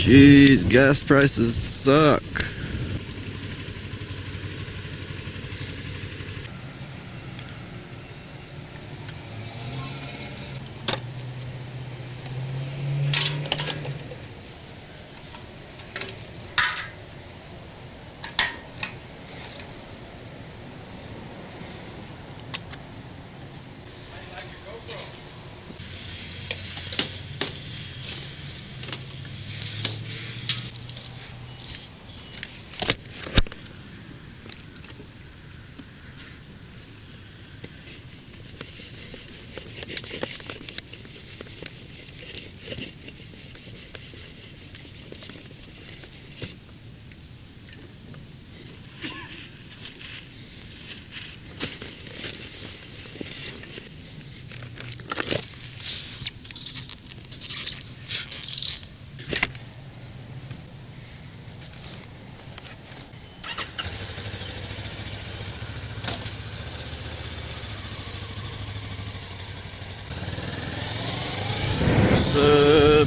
Jeez, gas prices suck.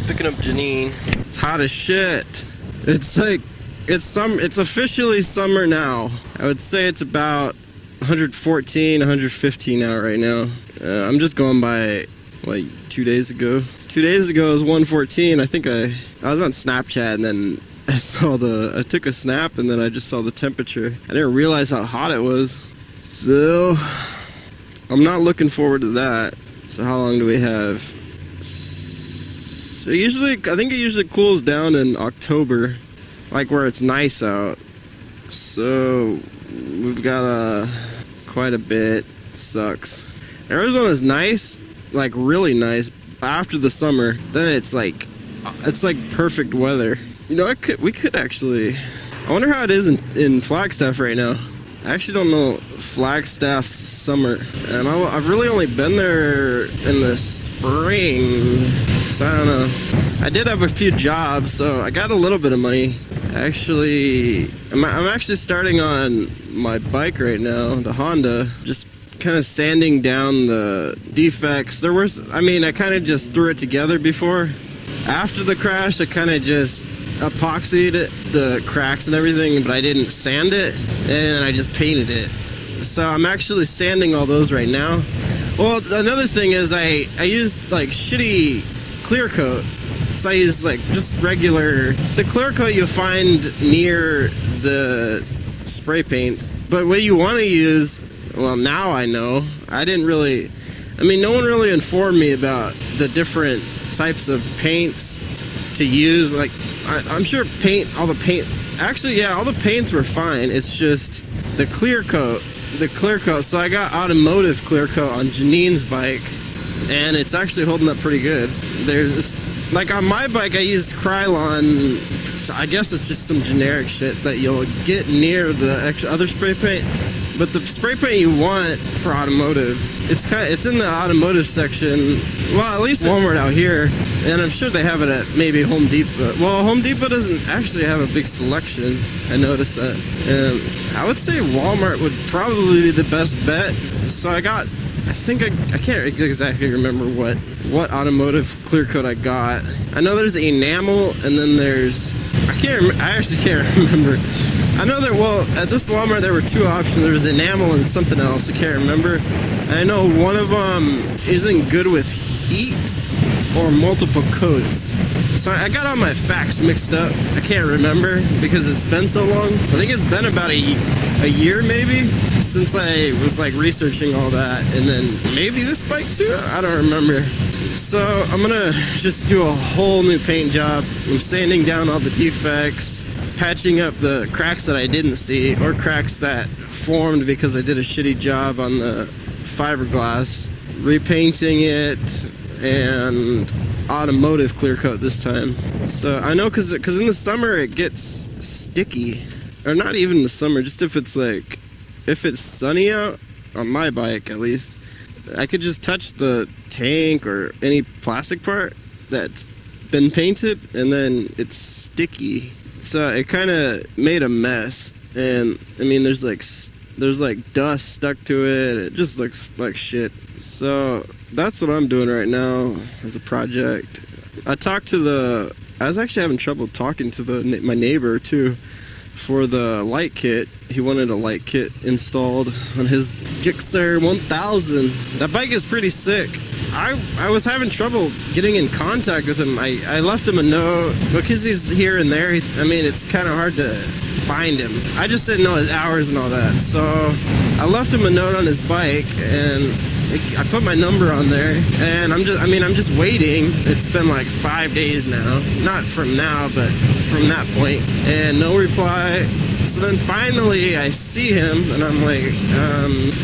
Picking up Janine. It's hot as shit. It's officially summer now. I would say it's about 114, 115 out right now. I'm just going by like 2 days ago. 2 days ago it was 114. I think I was on Snapchat and then I took a snap and then I just saw the temperature. I didn't realize how hot it was. So I'm not looking forward to that. So how long do we have? So I think it usually cools down in October, like where it's nice out. So we've got quite a bit. Sucks. Arizona's nice, like really nice after the summer. Then it's like perfect weather. You know, we could actually. I wonder how it is in Flagstaff right now. I actually don't know Flagstaff's summer, and I've really only been there in the spring, so I don't know. I did have a few jobs, so I got a little bit of money. Actually, I'm actually starting on my bike right now, the Honda, just kind of sanding down the defects. I kind of just threw it together before. After the crash, I kind of just epoxied the cracks and everything, but I didn't sand it, and I just painted it. So I'm actually sanding all those right now. Well, another thing is I used like shitty clear coat. So I used like just regular, the clear coat you'll find near the spray paints. But what you want to use, well, now I know. No one really informed me about the different types of paints to use. Like I'm sure all the paints were fine. It's just the clear coat. So I got automotive clear coat on Janine's bike, and it's actually holding up pretty good. Like on my bike, I used krylon. I guess it's just some generic shit that you'll get near the other spray paint. But the spray paint you want for automotive, it's in the automotive section. Well, at least Walmart out here, and I'm sure they have it at maybe Home Depot. Well, Home Depot doesn't actually have a big selection. I noticed that. And I would say Walmart would probably be the best bet. So I can't exactly remember what automotive clear coat I got. I know there's enamel, and then I actually can't remember. I know at this Walmart there were two options. There was enamel and something else. I can't remember. I know one of them isn't good with heat or multiple coats. So I got all my facts mixed up. I can't remember because it's been so long. I think it's been about a year maybe since I was like researching all that, and then maybe this bike too. I don't remember. So I'm gonna just do a whole new paint job. I'm sanding down all the defects, patching up the cracks that I didn't see, or cracks that formed because I did a shitty job on the fiberglass, repainting it, and automotive clear coat this time. So I know because in the summer it gets sticky, or not even in the summer, just if it's sunny out, on my bike at least, I could just touch the tank or any plastic part that's been painted, and then it's sticky. So it kind of made a mess, and I mean there's like dust stuck to it. It just looks like shit. So that's what I'm doing right now as a project. I talked to the I was actually having trouble talking to my neighbor too for the light kit. He wanted a light kit installed on his Gixxer 1000. That bike is pretty sick. I was having trouble getting in contact with him. I left him a note because he's here and there. I mean, it's kind of hard to find him. I just didn't know his hours and all that. So I left him a note on his bike, and I put my number on there, and I'm just waiting. It's been like 5 days now. Not from now, but from that point. And no reply. So then finally I see him, and I'm like,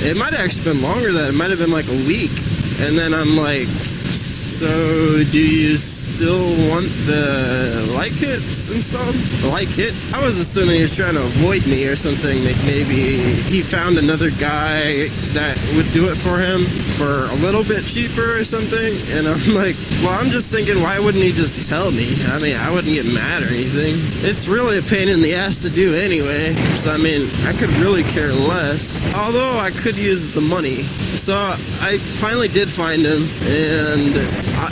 it might have actually been longer than that. It might have been like a week. And then I'm like, so do you still want the light kits installed? The light kit? I was assuming he was trying to avoid me or something. Like maybe he found another guy that would do it for him for a little bit cheaper or something. And I'm like, well, I'm just thinking, why wouldn't he just tell me? I mean, I wouldn't get mad or anything. It's really a pain in the ass to do anyway. So I mean, I could really care less. Although I could use the money. So I finally did find him, and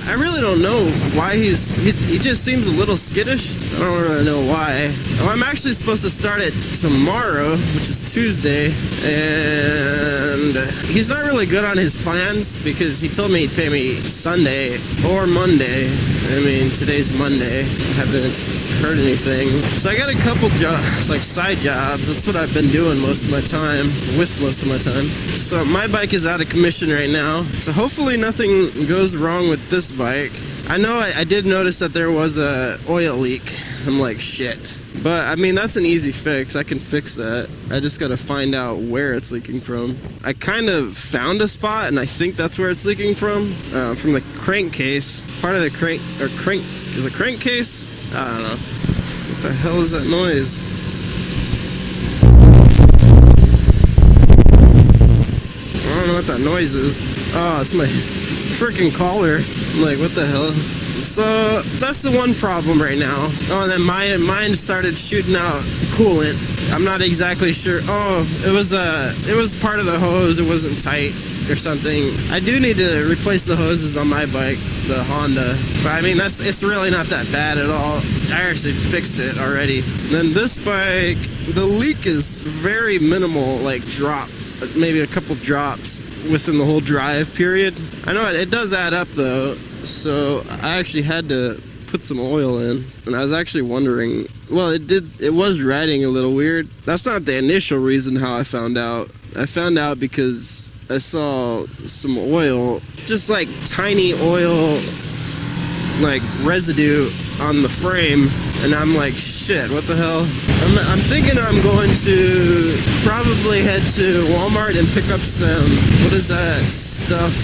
I really don't know why he just seems a little skittish. I don't really know why. Well, I'm actually supposed to start it tomorrow, which is Tuesday, and he's not really good on his plans because he told me he'd pay me Sunday or Monday. I mean, today's Monday. I haven't heard anything. So I got a couple jobs, like side jobs. That's what I've been doing most of my time, So my bike is out of commission right now. So hopefully nothing goes wrong with this bike. I know I did notice that there was a oil leak. I'm like, shit. But I mean, that's an easy fix. I can fix that. I just gotta find out where it's leaking from. I kind of found a spot, and I think that's where it's leaking from the crankcase. Part of the is a crankcase? I don't know. What the hell is that noise? I don't know what that noise is. Oh, it's my freaking collar. I'm like, what the hell? So that's the one problem right now. Oh, and then mine started shooting out coolant. I'm not exactly sure. Oh, it was part of the hose. It wasn't tight or something. I do need to replace the hoses on my bike, the Honda. But I mean, it's really not that bad at all. I actually fixed it already. And then this bike, the leak is very minimal, like drop, maybe a couple drops within the whole drive period. I know it does add up though. So I actually had to put some oil in, and I was actually wondering, well, it was riding a little weird. That's not the initial reason how I found out. I found out because I saw some oil, just like tiny oil, like residue on the frame, and I'm like, shit, what the hell? I'm thinking I'm going to probably head to Walmart and pick up some, what is that stuff,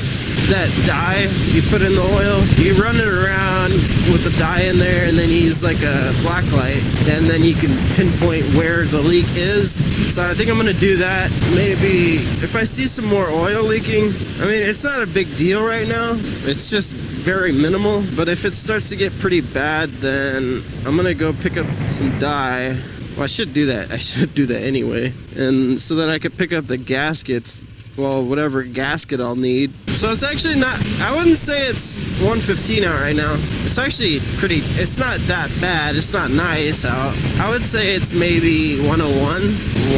that dye you put in the oil? You run it around with the dye in there, and then you use like a black light, and then you can pinpoint where the leak is. So I think I'm gonna do that. Maybe if I see some more oil leaking, I mean, it's not a big deal right now. It's just very minimal, but if it starts to get pretty bad, then I'm gonna go pick up some dye. Well, I should do that. I should do that anyway, and so that I could pick up the gaskets. Well, whatever gasket I'll need. So it's actually not, I wouldn't say it's 115 out right now. It's actually pretty, it's not that bad. It's not nice out. I would say it's maybe 101,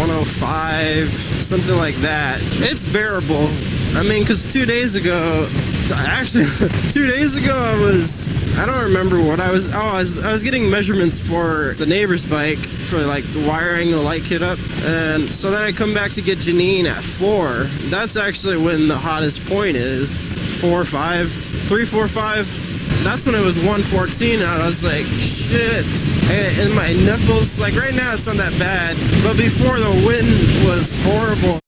105, something like that. It's bearable. I mean, because 2 days ago, actually, 2 days ago I don't remember what I was getting measurements for the neighbor's bike for like wiring the light kit up. And so then I come back to get Janine at 4. That's actually when the hottest point is. 4, 5, 3, 4, 5. That's when it was 114, and I was like, shit. And my knuckles, like right now it's not that bad, but before the wind was horrible.